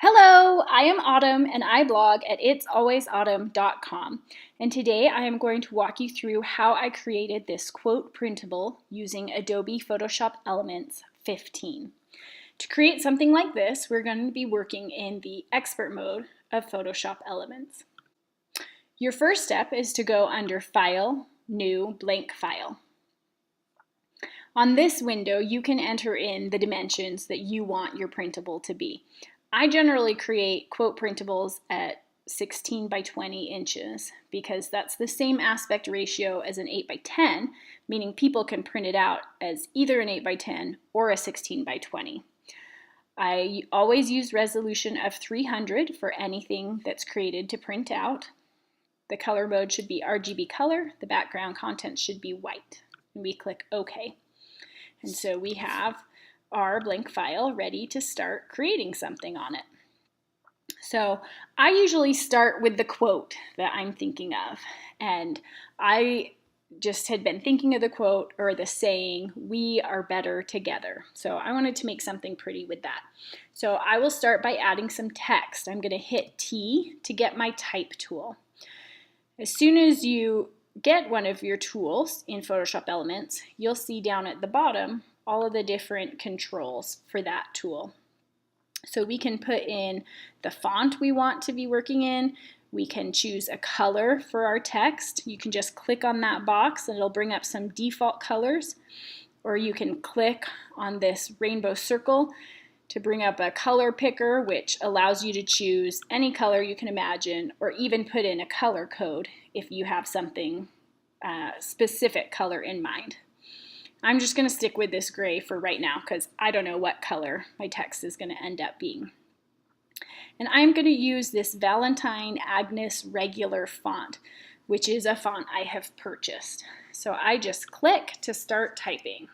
Hello, I am Autumn and I blog at itsalwaysautumn.com. And today I am going to walk you through how I created this quote printable using Adobe Photoshop Elements 15. To create something like this, we're going to be working in the expert mode of Photoshop Elements. Your first step is to go under File, New, Blank File. On this window, you can enter in the dimensions that you want your printable to be. I generally create quote printables at 16 by 20 inches because that's the same aspect ratio as an 8 by 10, meaning people can print it out as either an 8 by 10 or a 16 by 20. I always use resolution of 300 for anything that's created to print out. The color mode should be RGB color. The background content should be white. And we click OK. And so we have our blank file ready to start creating something on it. So I usually start with the quote that I'm thinking of, and I just had been thinking of the quote or the saying, "We are better together." So I wanted to make something pretty with that. So I will start by adding some text. I'm going to hit T to get my type tool. As soon as you get one of your tools in Photoshop Elements, you'll see down at the bottom all of the different controls for that tool. So we can put in the font we want to be working in. We can choose a color for our text. You can just click on that box and it'll bring up some default colors. Or you can click on this rainbow circle to bring up a color picker, which allows you to choose any color you can imagine, or even put in a color code if you have something specific color in mind. I'm just going to stick with this gray for right now because I don't know what color my text is going to end up being. And I'm going to use this Valentine Agnes regular font, which is a font I have purchased. So I just click to start typing.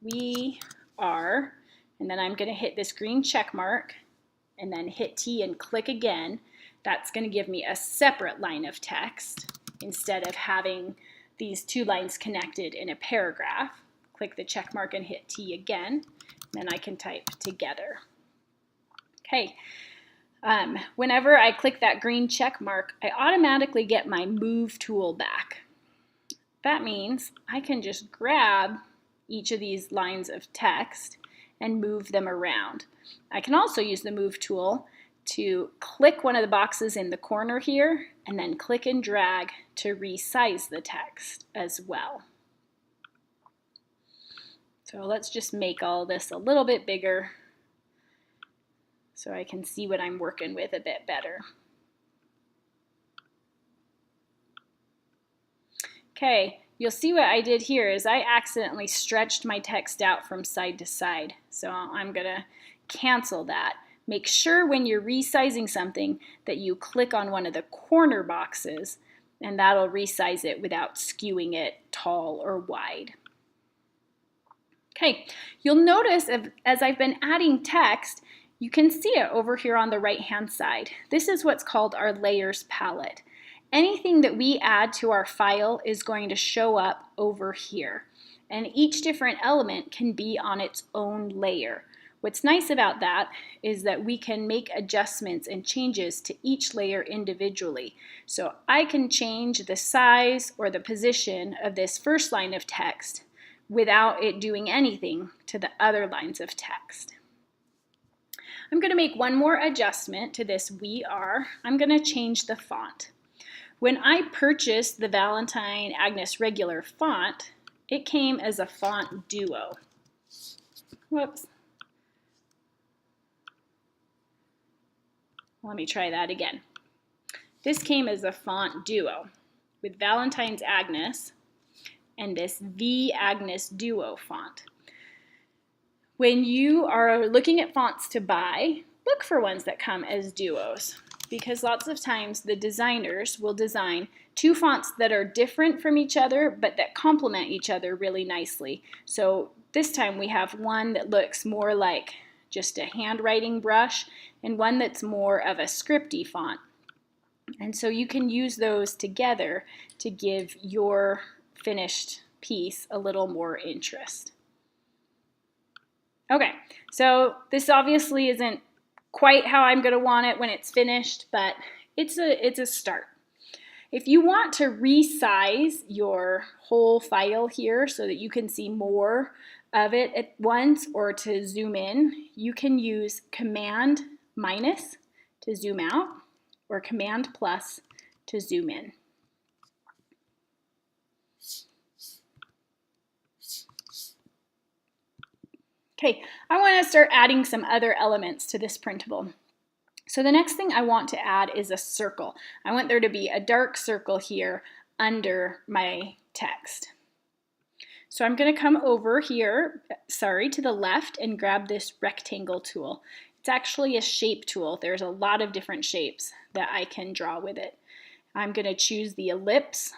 We are, and then I'm going to hit this green check mark and then hit T and click again. That's going to give me a separate line of text instead of having these two lines connected in a paragraph. Click the check mark and hit T again. Then I can type together. Okay. Whenever I click that green check mark, I automatically get my move tool back. That means I can just grab each of these lines of text and move them around. I can also use the move tool to click one of the boxes in the corner here and then click and drag to resize the text as well. So let's just make all this a little bit bigger so I can see what I'm working with a bit better. Okay, you'll see what I did here is I accidentally stretched my text out from side to side. So I'm going to cancel that. Make sure when you're resizing something that you click on one of the corner boxes and that'll resize it without skewing it tall or wide. Okay, you'll notice as I've been adding text, you can see it over here on the right hand side. This is what's called our layers palette. Anything that we add to our file is going to show up over here. And each different element can be on its own layer. What's nice about that is that we can make adjustments and changes to each layer individually. So I can change the size or the position of this first line of text without it doing anything to the other lines of text. I'm going to make one more adjustment to this we are. I'm going to change the font. When I purchased the Valentine Agnes regular font, it came as a font duo. Whoops. Let me try that again. This came as a font duo with Valentine's Agnes and this V Agnes Duo font. When you are looking at fonts to buy, look for ones that come as duos because lots of times the designers will design two fonts that are different from each other but that complement each other really nicely. So this time we have one that looks more like just a handwriting brush and one that's more of a scripty font. And so you can use those together to give your finished piece a little more interest. Okay, so this obviously isn't quite how I'm going to want it when it's finished, but it's a start. If you want to resize your whole file here so that you can see more of it at once or to zoom in, you can use Command minus to zoom out or Command plus to zoom in. Okay, I want to start adding some other elements to this printable. So the next thing I want to add is a circle. I want there to be a dark circle here under my text. So I'm going to come over here, to the left and grab this rectangle tool. It's actually a shape tool. There's a lot of different shapes that I can draw with it. I'm going to choose the ellipse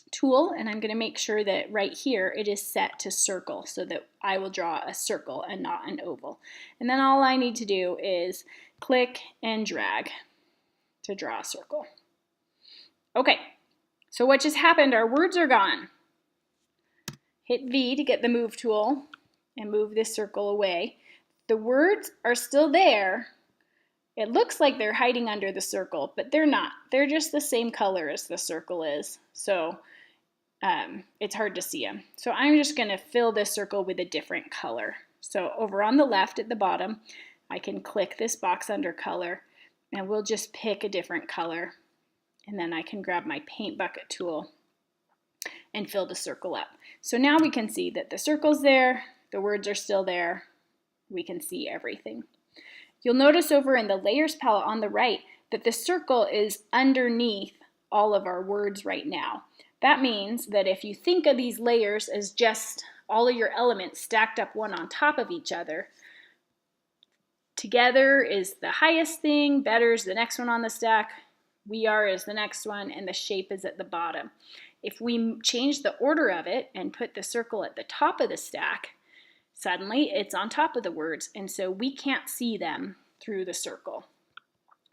tool, and I'm going to make sure that right here it is set to circle so that I will draw a circle and not an oval. And then all I need to do is click and drag to draw a circle. Okay, so what just happened? Our words are gone. Hit V to get the move tool and move this circle away. The words are still there. It looks like they're hiding under the circle, but they're not. They're just the same color as the circle is. So it's hard to see them. So I'm just going to fill this circle with a different color. So over on the left at the bottom, I can click this box under color and we'll just pick a different color. And then I can grab my paint bucket tool and fill the circle up. So now we can see that the circle's there, the words are still there, we can see everything. You'll notice over in the layers palette on the right that the circle is underneath all of our words right now. That means that if you think of these layers as just all of your elements stacked up one on top of each other, together is the highest thing, better is the next one on the stack, we are is the next one, and the shape is at the bottom. If we change the order of it and put the circle at the top of the stack, suddenly it's on top of the words, and so we can't see them through the circle.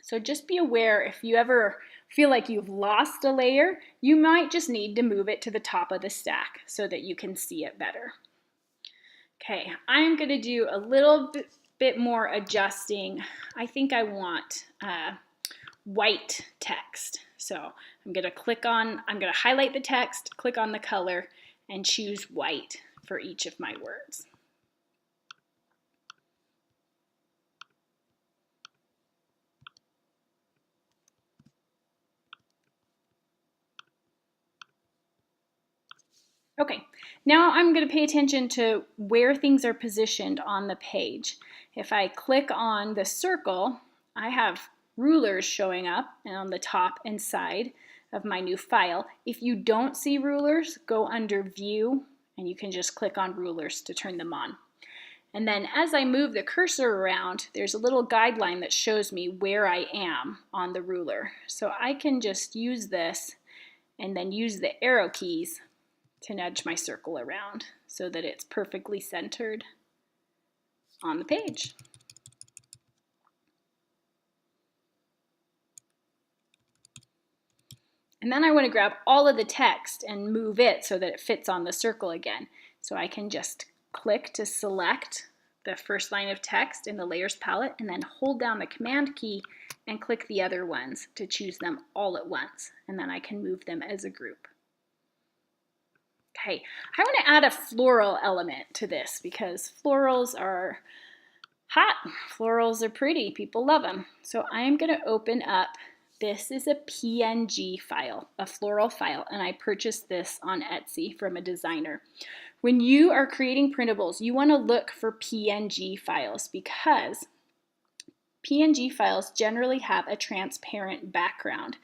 So just be aware if you ever feel like you've lost a layer, you might just need to move it to the top of the stack so that you can see it better. Okay, I'm going to do a little bit more adjusting. I think I want white text. So I'm going to highlight the text, click on the color, and choose white for each of my words. Okay, now I'm going to pay attention to where things are positioned on the page. If I click on the circle, I have rulers showing up on the top and side of my new file. If you don't see rulers, go under View, and you can just click on rulers to turn them on. And then as I move the cursor around, there's a little guideline that shows me where I am on the ruler. So I can just use this and then use the arrow keys to nudge my circle around so that it's perfectly centered on the page. And then I want to grab all of the text and move it so that it fits on the circle again. So I can just click to select the first line of text in the layers palette and then hold down the Command key and click the other ones to choose them all at once. And then I can move them as a group. Okay, I want to add a floral element to this because florals are hot. Florals are pretty. People love them. So I am going to open up, this is a PNG file, a floral file, and I purchased this on Etsy from a designer. When you are creating printables, you want to look for PNG files because PNG files generally have a transparent background.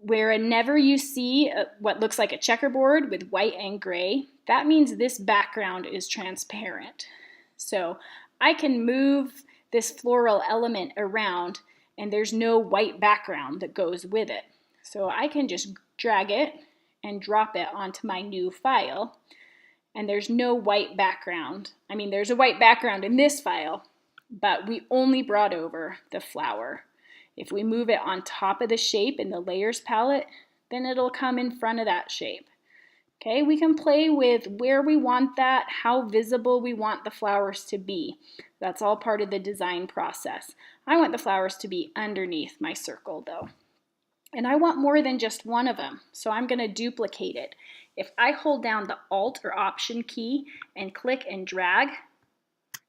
Wherever you see what looks like a checkerboard with white and gray, that means this background is transparent. So I can move this floral element around and there's no white background that goes with it. So I can just drag it and drop it onto my new file, and there's no white background. I mean, there's a white background in this file, but we only brought over the flower. If we move it on top of the shape in the layers palette, then it'll come in front of that shape. Okay, we can play with where we want that, how visible we want the flowers to be. That's all part of the design process. I want the flowers to be underneath my circle though. And I want more than just one of them, so I'm going to duplicate it. If I hold down the Alt or Option key and click and drag,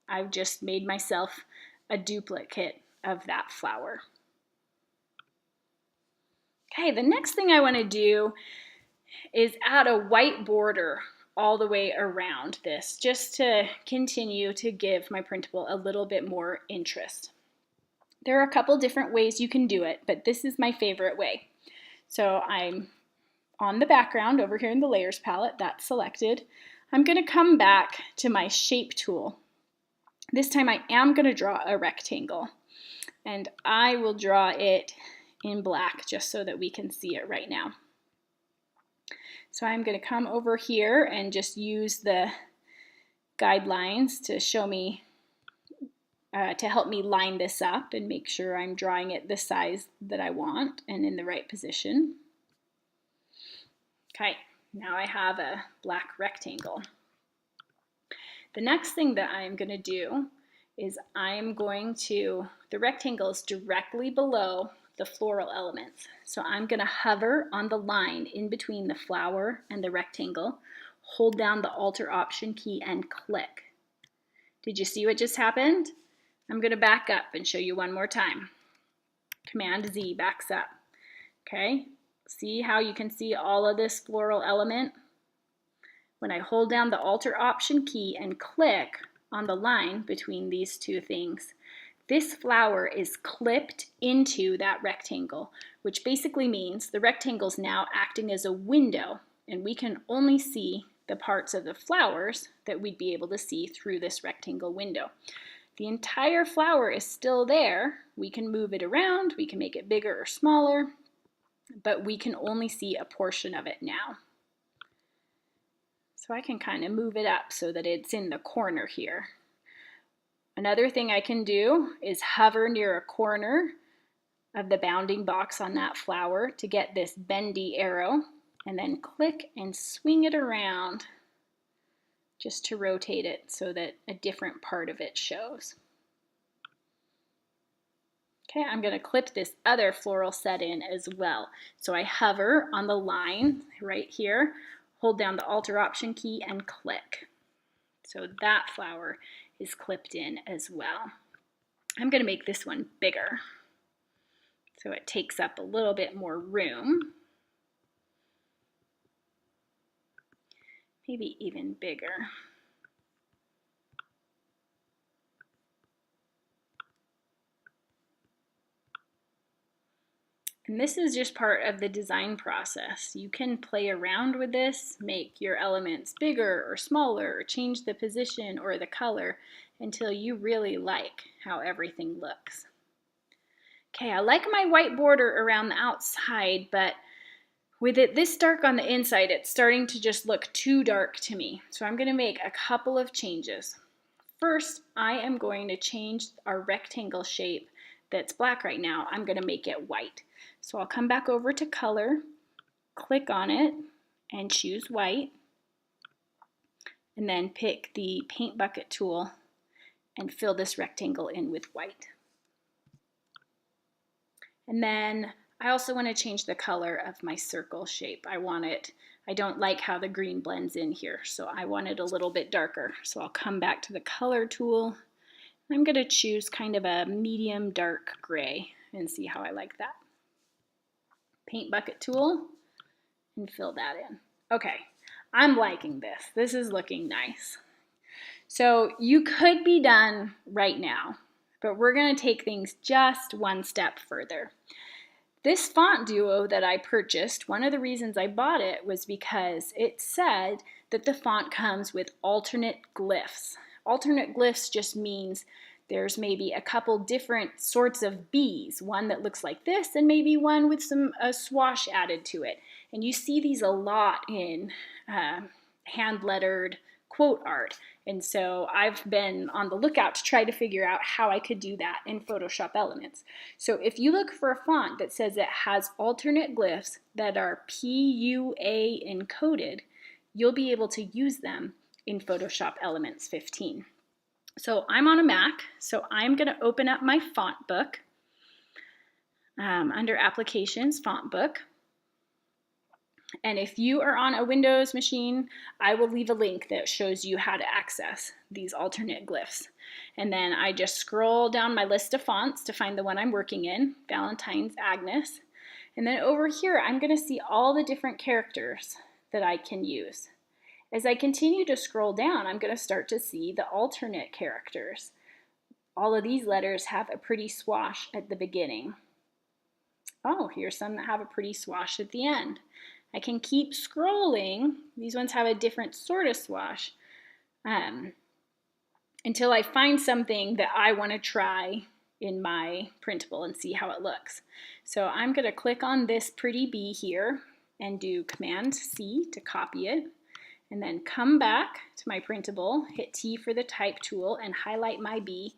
I've just made myself a duplicate of that flower. Okay, the next thing I want to do is add a white border all the way around this, just to continue to give my printable a little bit more interest. There are a couple different ways you can do it, but this is my favorite way. So I'm on the background over here in the Layers palette, that's selected. I'm going to come back to my Shape tool. This time I am going to draw a rectangle, and I will draw it in black just so that we can see it right now. So I'm going to come over here and just use the guidelines to show me, to help me line this up and make sure I'm drawing it the size that I want and in the right position. Okay, now I have a black rectangle. The next thing that I'm going to do is the rectangle is directly below the floral elements. So I'm going to hover on the line in between the flower and the rectangle, hold down the Alt or Option key and click. Did you see what just happened? I'm going to back up and show you one more time. Command Z backs up. Okay, see how you can see all of this floral element? When I hold down the Alt or Option key and click on the line between these two things, this flower is clipped into that rectangle, which basically means the rectangle is now acting as a window, and we can only see the parts of the flowers that we'd be able to see through this rectangle window. The entire flower is still there. We can move it around, we can make it bigger or smaller, but we can only see a portion of it now. So I can kind of move it up so that it's in the corner here. Another thing I can do is hover near a corner of the bounding box on that flower to get this bendy arrow, and then click and swing it around just to rotate it so that a different part of it shows. Okay, I'm going to clip this other floral set in as well. So I hover on the line right here, hold down the Alt or Option key and click. So that flower is clipped in as well. I'm going to make this one bigger so it takes up a little bit more room. Maybe even bigger. And this is just part of the design process. You can play around with this, make your elements bigger or smaller, or change the position or the color until you really like how everything looks. Okay, I like my white border around the outside, but with it this dark on the inside, it's starting to just look too dark to me. So I'm going to make a couple of changes. First, I am going to change our rectangle shape that's black right now. I'm going to make it white. So I'll come back over to color, click on it, and choose white, and then pick the paint bucket tool and fill this rectangle in with white. And then I also want to change the color of my circle shape. I don't like how the green blends in here, so I want it a little bit darker. So I'll come back to the color tool. I'm going to choose kind of a medium dark gray and see how I like that. Paint bucket tool and fill that in. Okay, I'm liking this. This is looking nice. So you could be done right now, but we're going to take things just one step further. This font duo that I purchased, one of the reasons I bought it was because it said that the font comes with alternate glyphs. Alternate glyphs just means there's maybe a couple different sorts of bees, one that looks like this and maybe one with a swash added to it. And you see these a lot in hand-lettered quote art. And so I've been on the lookout to try to figure out how I could do that in Photoshop Elements. So if you look for a font that says it has alternate glyphs that are PUA encoded, you'll be able to use them in Photoshop Elements 15. So I'm on a Mac, so I'm going to open up my font book under Applications, Font Book. And if you are on a Windows machine, I will leave a link that shows you how to access these alternate glyphs. And then I just scroll down my list of fonts to find the one I'm working in, Valentine's Agnes. And then over here, I'm going to see all the different characters that I can use. As I continue to scroll down, I'm going to start to see the alternate characters. All of these letters have a pretty swash at the beginning. Oh, here's some that have a pretty swash at the end. I can keep scrolling. These ones have a different sort of swash until I find something that I want to try in my printable and see how it looks. So I'm going to click on this pretty bee here and do Command C to copy it, and then come back to my printable, hit T for the type tool and highlight my bee,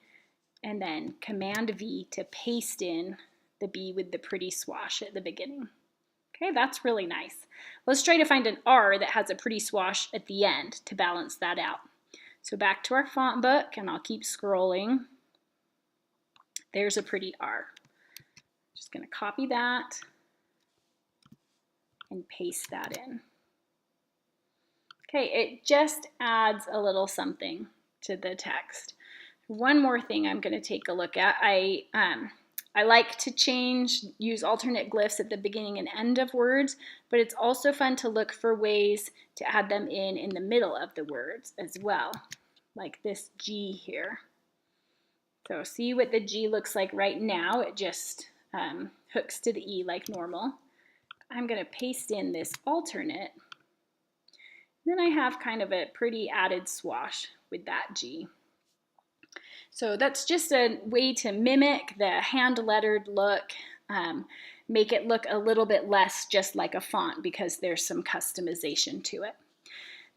and then Command V to paste in the bee with the pretty swash at the beginning. Okay, that's really nice. Let's try to find an R that has a pretty swash at the end to balance that out. So back to our font book, and I'll keep scrolling. There's a pretty R. Just going to copy that and paste that in. Okay, it just adds a little something to the text. One more thing I'm going to take a look at. I like to use alternate glyphs at the beginning and end of words, but it's also fun to look for ways to add them in the middle of the words as well, like this G here. So see what the G looks like right now. It just hooks to the E like normal. I'm going to paste in this alternate. Then I have kind of a pretty added swash with that G. So that's just a way to mimic the hand-lettered look, make it look a little bit less just like a font because there's some customization to it.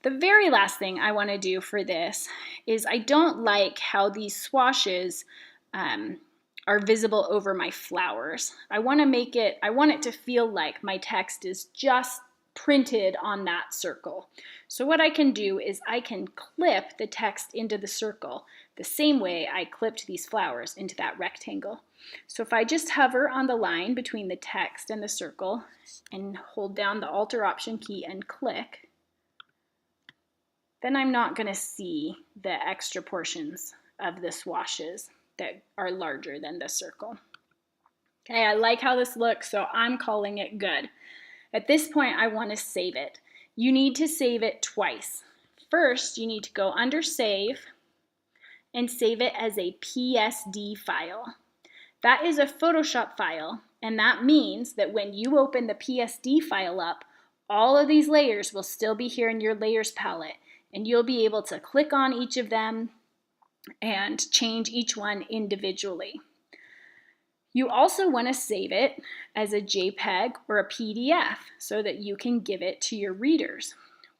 The very last thing I want to do for this is I don't like how these swashes are visible over my flowers. I want it to feel like my text is just printed on that circle. So what I can do is I can clip the text into the circle the same way I clipped these flowers into that rectangle. So if I just hover on the line between the text and the circle and hold down the Alt or Option key and click, then I'm not going to see the extra portions of the swashes that are larger than the circle. Okay, I like how this looks, so I'm calling it good. At this point, I want to save it. You need to save it twice. First, you need to go under Save and save it as a PSD file. That is a Photoshop file, and that means that when you open the PSD file up, all of these layers will still be here in your layers palette, and you'll be able to click on each of them and change each one individually. You also want to save it as a JPEG or a PDF so that you can give it to your readers.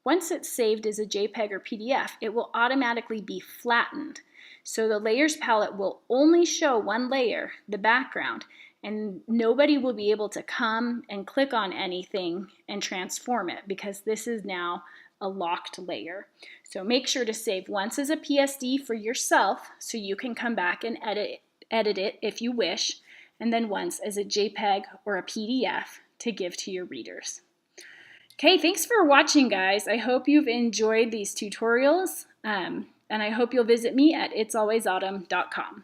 Once it's saved as a JPEG or PDF, it will automatically be flattened. So the layers palette will only show one layer, the background, and nobody will be able to come and click on anything and transform it because this is now a locked layer. So make sure to save once as a PSD for yourself so you can come back and edit it if you wish, and then once as a JPEG or a PDF to give to your readers. Okay, thanks for watching, guys. I hope you've enjoyed these tutorials, and I hope you'll visit me at itsalwaysautumn.com.